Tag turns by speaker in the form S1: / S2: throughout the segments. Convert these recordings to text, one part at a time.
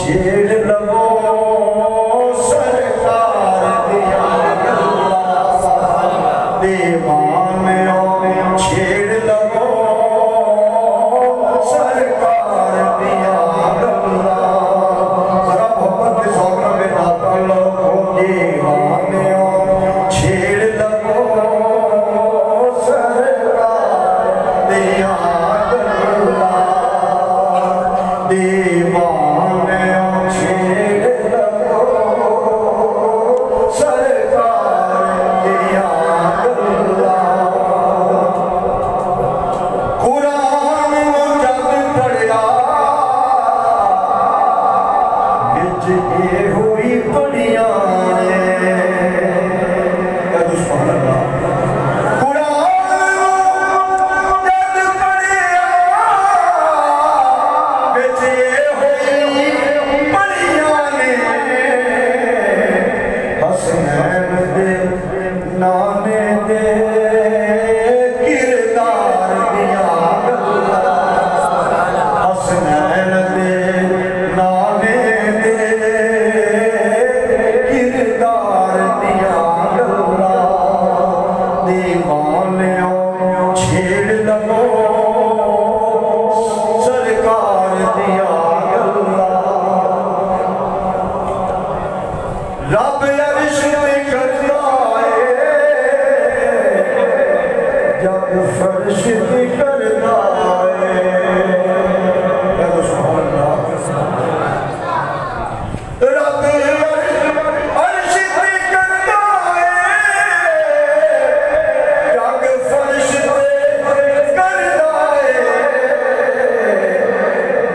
S1: छेड़ लवो सरकार दिया दीवानियों छेड़ लवो सरकार दिया गल्ला जरा मोहब्बत के सौकरा में नाता लो दीवानियों छेड़ लवो सरकार दिया गल्ला दीवानियों छेड़ लवो सरकार दिया गल्ला कुरान जब पढ़िया बिच ये हुई पढ़िया नाने दे किरदार दिया गल्ला हसनैन दे नाने दे किरदार दिया गल्ला दीवानियों छेड़ लवो सरकार दिया गल्ला रब अर्श पे करदा जब फर्श पे करदा रब अर्श पे करदा जब फर्श पे करदा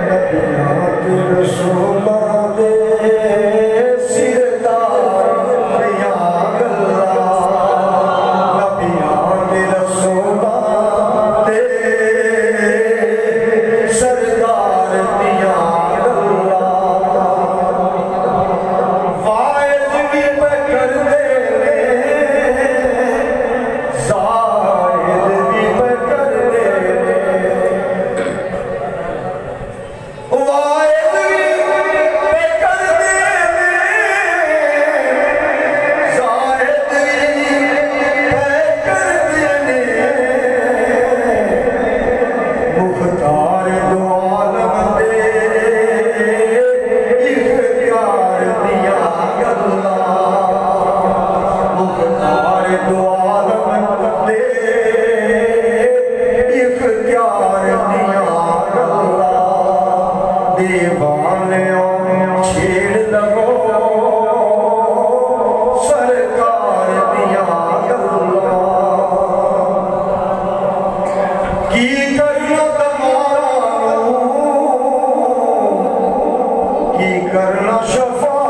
S1: नबियां ते रसूलां दे सिरदार दिया गल्ला नबियां ते रसूलां दे सरदार दिया गल्ला वाइज भी पे करदे ने जाहिद भी पे करदे ने वाइज भी पे करदे ने जाहिद भी पे करदे ने मुख्तार दो आलम दे इख्तियार दिया गल्ला मुख्तार दो आलम दे इख्तियार दिया गल्ला दीवानियों छेड़ लवो सरकार दिया गल्ला की करना तमाम की करना शफा